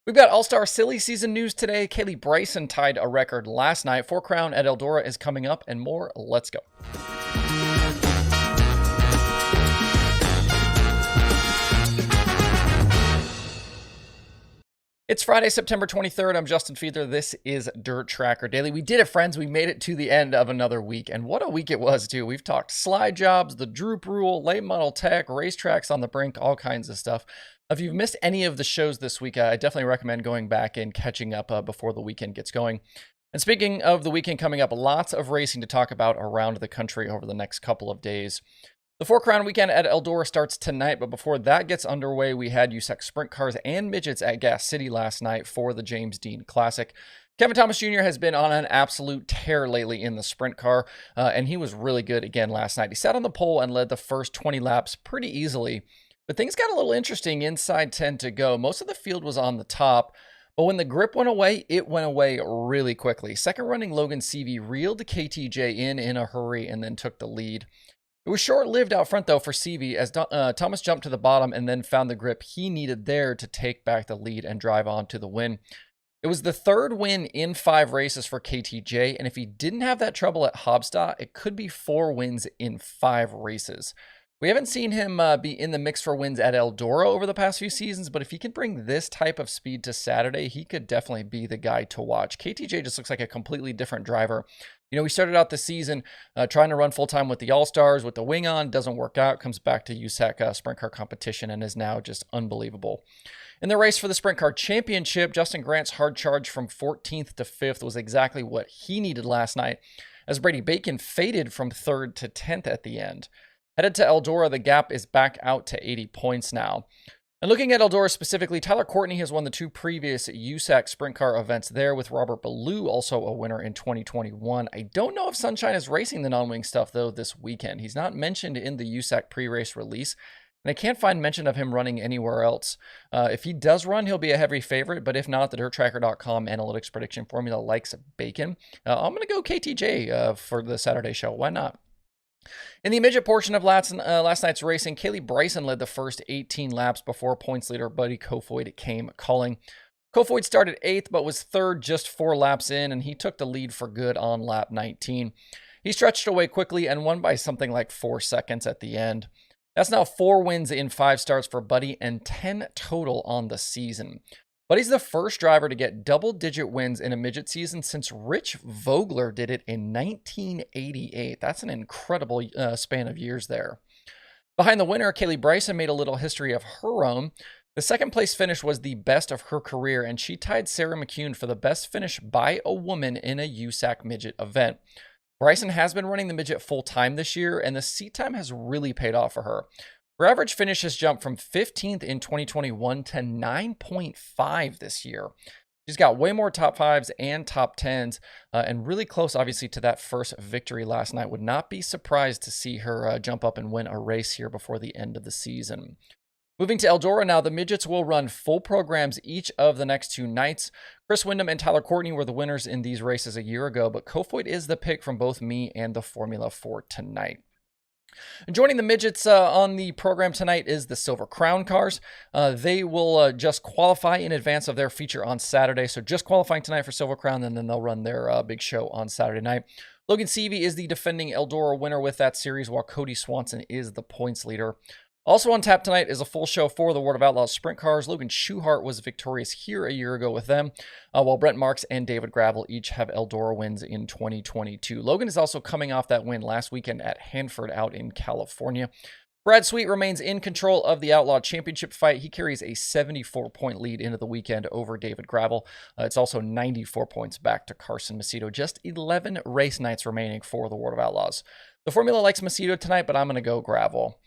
We've got All-Star Silly Season news today. Kaylee Bryson tied a record last night. Four Crown at Eldora is coming up and more. Let's go. It's Friday, September 23rd. I'm Justin Fiedler. This is Dirt Tracker Daily. We did it, friends. We made it to the end of another week. And what a week it was, too. We've talked slide jobs, the droop rule, late model tech, racetracks on the brink, all kinds of stuff. If you've missed any of the shows this week, I definitely recommend going back and catching up before the weekend gets going. And speaking of the weekend coming up, lots of racing to talk about around the country over the next couple of days. The Four Crown weekend at Eldora starts tonight, but before that gets underway, we had USAC Sprint Cars and Midgets at Gas City last night for the James Dean Classic. Kevin Thomas Jr. has been on an absolute tear lately in the sprint car, and he was really good again last night. He sat on the pole and led the first 20 laps pretty easily, but things got a little interesting inside 10 to go. Most of the field was on the top, but when the grip went away, it went away really quickly. Second running Logan Seavey reeled KTJ in a hurry and then took the lead. It was short-lived out front, though, for Seavey as Thomas jumped to the bottom and then found the grip he needed there to take back the lead and drive on to the win. It was the third win in 5 races for KTJ, and if he didn't have that trouble at Hobstadt, it could be 4 wins in 5 races. We haven't seen him be in the mix for wins at Eldora over the past few seasons, but if he can bring this type of speed to Saturday, he could definitely be the guy to watch. KTJ just looks like a completely different driver. You know, we started out the season trying to run full-time with the All-Stars with the wing on, doesn't work out, comes back to USAC Sprint Car competition and is now just unbelievable. In the race for the Sprint Car Championship, Justin Grant's hard charge from 14th to 5th was exactly what he needed last night, as Brady Bacon faded from 3rd to 10th at the end. Headed to Eldora, the gap is back out to 80 points now. And looking at Eldora specifically, Tyler Courtney has won the 2 previous USAC Sprint Car events there, with Robert Ballou also a winner in 2021. I don't know if Sunshine is racing the non-wing stuff, though, this weekend. He's not mentioned in the USAC pre-race release, and I can't find mention of him running anywhere else. If he does run, he'll be a heavy favorite, but if not, the DirtTracker.com analytics prediction formula likes Bacon. I'm going to go KTJ for the Saturday show. Why not? In the midget portion of last night's racing, Kaylee Bryson led the first 18 laps before points leader Buddy Kofoid came calling. Kofoid started 8th, but was 3rd just 4 laps in, and he took the lead for good on lap 19. He stretched away quickly and won by something like 4 seconds at the end. That's now 4 wins in 5 starts for Buddy and 10 total on the season. Buddy's the first driver to get double-digit wins in a midget season since Rich Vogler did it in 1988. That's an incredible span of years there. Behind the winner, Kaylee Bryson made a little history of her own. The second place finish was the best of her career, and she tied Sarah McCune for the best finish by a woman in a USAC midget event. Bryson has been running the midget full-time this year, and the seat time has really paid off for her. Her average finish has jumped from 15th in 2021 to 9.5 this year. She's got way more top 5s and top 10s, and really close, obviously, to that first victory last night. Would not be surprised to see her jump up and win a race here before the end of the season. Moving to Eldora now, the midgets will run full programs each of the next 2 nights. Chris Wyndham and Tyler Courtney were the winners in these races a year ago, but Kofoid is the pick from both me and the formula for tonight. Joining the midgets on the program tonight is the Silver Crown cars. They will just qualify in advance of their feature on Saturday. So just qualifying tonight for Silver Crown, and then they'll run their big show on Saturday night. Logan Seavey is the defending Eldora winner with that series, while Cody Swanson is the points leader. Also on tap tonight is a full show for the World of Outlaws sprint cars. Logan Schuhart was victorious here a year ago with them, while Brent Marks and David Gravel each have Eldora wins in 2022. Logan is also coming off that win last weekend at Hanford out in California. Brad Sweet remains in control of the Outlaw Championship fight. He carries a 74-point lead into the weekend over David Gravel. It's also 94 points back to Carson Macedo. Just 11 race nights remaining for the World of Outlaws. The formula likes Macedo tonight, but I'm going to go Gravel.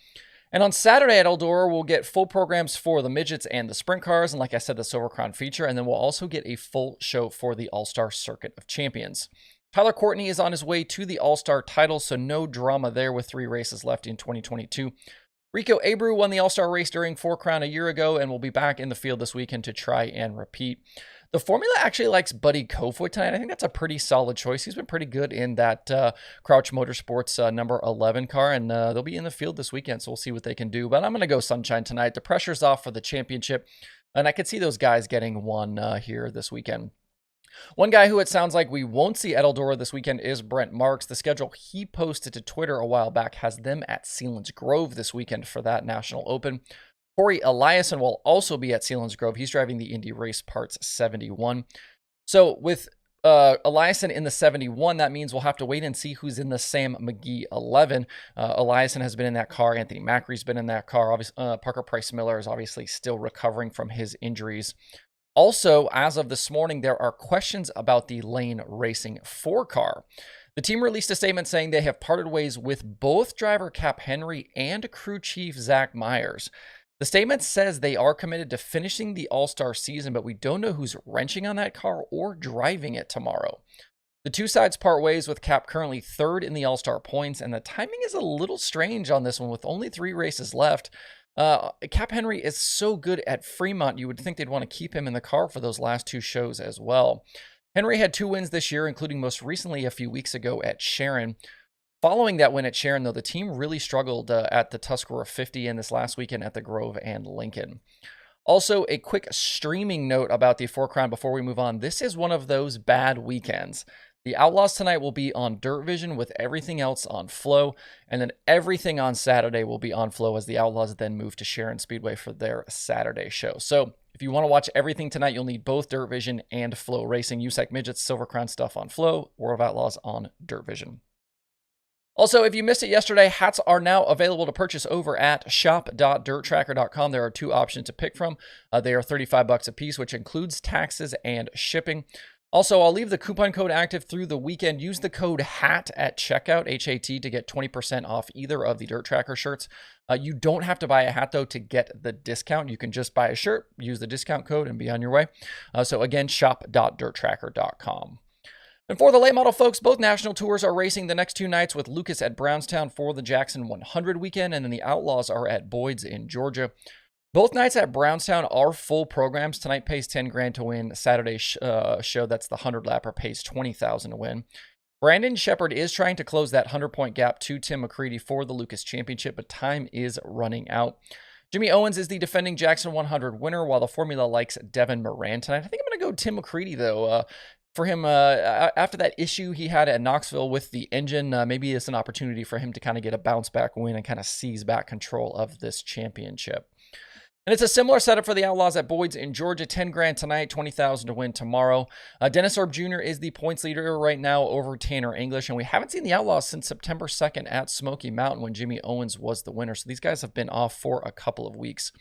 And on Saturday at Eldora, we'll get full programs for the midgets and the sprint cars, and like I said, the Silver Crown feature, and then we'll also get a full show for the All-Star Circuit of Champions. Tyler Courtney is on his way to the All-Star title, so no drama there with 3 races left in 2022. Rico Abreu won the All-Star race during Four Crown a year ago and will be back in the field this weekend to try and repeat. The formula actually likes Buddy Kofoid tonight. I think that's a pretty solid choice. He's been pretty good in that Crouch Motorsports number 11 car, and they'll be in the field this weekend, so we'll see what they can do. But I'm going to go Sunshine tonight. The pressure's off for the championship. And I could see those guys getting one here this weekend. One guy who it sounds like we won't see at Eldora this weekend is Brent Marks. The schedule he posted to Twitter a while back has them at Selinsgrove this weekend for that National Open. Corey Eliason will also be at Selinsgrove. He's driving the Indy Race Parts 71. So with Eliason in the 71, that means we'll have to wait and see who's in the Sam McGee 11. Eliason has been in that car. Anthony Macri's been in that car. Parker Price Miller is obviously still recovering from his injuries. Also, as of this morning, there are questions about the Lane Racing 4 car. The team released a statement saying they have parted ways with both driver Cap Henry and crew chief Zach Myers. The statement says they are committed to finishing the All-Star season, but we don't know who's wrenching on that car or driving it tomorrow. The two sides part ways with Cap currently third in the All-Star points, and the timing is a little strange on this one with only 3 races left. Cap Henry is so good at Fremont, you would think they'd want to keep him in the car for those last 2 shows as well. Henry had 2 wins this year, including most recently a few weeks ago at Sharon. Following that win at Sharon, though, the team really struggled at the Tuscarora 50 and this last weekend at the Grove and Lincoln. Also, a quick streaming note about the 4 Crown before we move on. This is one of those bad weekends. The Outlaws tonight will be on Dirt Vision with everything else on Flow, and then everything on Saturday will be on Flow as the Outlaws then move to Sharon Speedway for their Saturday show. So if you want to watch everything tonight, you'll need both Dirt Vision and Flow Racing. USAC Midgets, Silver Crown stuff on Flow, World of Outlaws on Dirt Vision. Also, if you missed it yesterday, hats are now available to purchase over at shop.dirttracker.com. There are 2 options to pick from. They are $35 a piece, which includes taxes and shipping. Also, I'll leave the coupon code active through the weekend. Use the code HAT at checkout, HAT, to get 20% off either of the Dirt Tracker shirts. You don't have to buy a hat, though, to get the discount. You can just buy a shirt, use the discount code, and be on your way. So again, shop.dirttracker.com. And for the late model folks, both national tours are racing the next 2 nights with Lucas at Brownstown for the Jackson 100 weekend, and then the Outlaws are at Boyd's in Georgia. Both nights at Brownstown are full programs. Tonight pays $10,000 to win. Saturday's show, that's the 100-lapper, pays $20,000 to win. Brandon Shepard is trying to close that 100-point gap to Tim McCready for the Lucas Championship, but time is running out. Jimmy Owens is the defending Jackson 100 winner, while the formula likes Devin Moran tonight. I think I'm going to go Tim McCready, though. For him, after that issue he had at Knoxville with the engine, maybe it's an opportunity for him to kind of get a bounce-back win and kind of seize back control of this championship. And it's a similar setup for the Outlaws at Boyd's in Georgia. $10,000 tonight, $20,000 to win tomorrow. Dennis Orb Jr. is the points leader right now over Tanner English, and we haven't seen the Outlaws since September 2nd at Smoky Mountain when Jimmy Owens was the winner. So these guys have been off for a couple of weeks.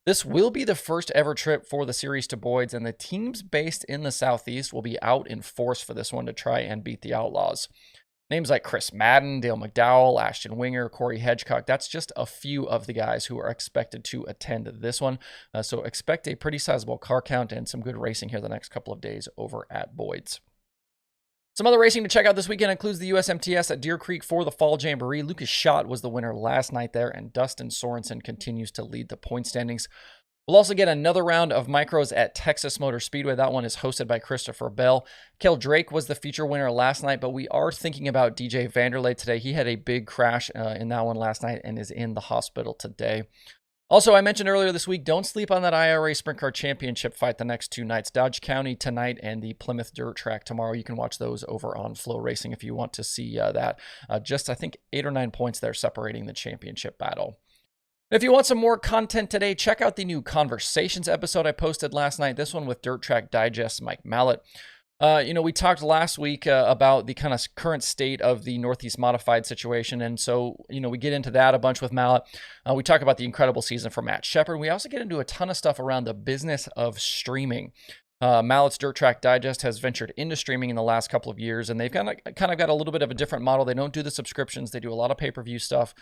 This will be the first ever trip for the series to Boyd's, and the teams based in the Southeast will be out in force for this one to try and beat the Outlaws. Names like Chris Madden, Dale McDowell, Ashton Winger, Corey Hedgecock, that's just a few of the guys who are expected to attend this one. So expect a pretty sizable car count and some good racing here the next couple of days over at Boyd's. Some other racing to check out this weekend includes the USMTS at Deer Creek for the Fall Jamboree. Lucas Schott was the winner last night there, and Dustin Sorensen continues to lead the point standings. We'll also get another round of micros at Texas Motor Speedway. That one is hosted by Christopher Bell. Kel Drake was the feature winner last night, but we are thinking about DJ Vanderlei today. He had a big crash in that one last night and is in the hospital today. Also, I mentioned earlier this week, don't sleep on that IRA Sprint Car Championship fight the next 2 nights. Dodge County tonight and the Plymouth Dirt Track tomorrow. You can watch those over on Flow Racing if you want to see that. Just, I think, 8 or 9 points there separating the championship battle. If you want some more content today, check out the new Conversations episode I posted last night. This one with Dirt Track Digest Mike Mallett. We talked last week about the kind of current state of the Northeast Modified situation. And so, we get into that a bunch with Mallett. We talk about the incredible season for Matt Shepard. We also get into a ton of stuff around the business of streaming. Mallett's Dirt Track Digest has ventured into streaming in the last couple of years, and they've kind of got a little bit of a different model. They don't do the subscriptions. They do a lot of pay-per-view stuff.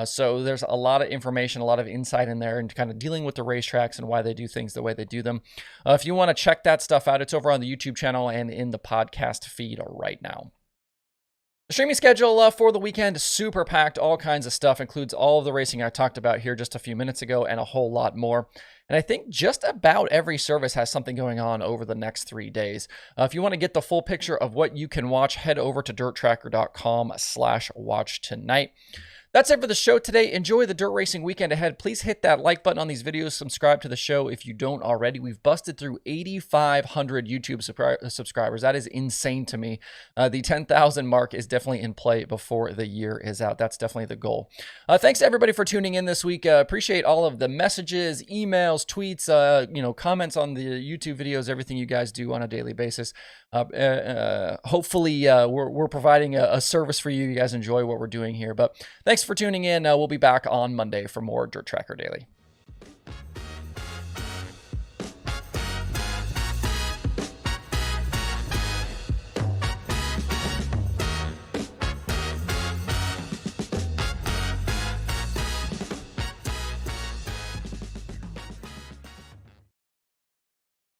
So there's a lot of information, a lot of insight in there, and kind of dealing with the racetracks and why they do things the way they do them. If you want to check that stuff out, it's over on the YouTube channel and in the podcast feed right now. The streaming schedule for the weekend is super packed. All kinds of stuff. Includes all of the racing I talked about here just a few minutes ago and a whole lot more. And I think just about every service has something going on over the next 3 days. If you want to get the full picture of what you can watch, head over to dirttracker.com/watch tonight. That's it for the show today. Enjoy the dirt racing weekend ahead. Please hit that like button on these videos. Subscribe to the show if you don't already. We've busted through 8,500 YouTube subscribers. That is insane to me. The 10,000 mark is definitely in play before the year is out. That's definitely the goal. Thanks to everybody for tuning in this week. Appreciate all of the messages, emails, tweets, comments on the YouTube videos, everything you guys do on a daily basis. Hopefully, we're providing a service for you. You guys enjoy what we're doing here. But thanks for tuning in. We'll be back on Monday for more Dirt Tracker Daily.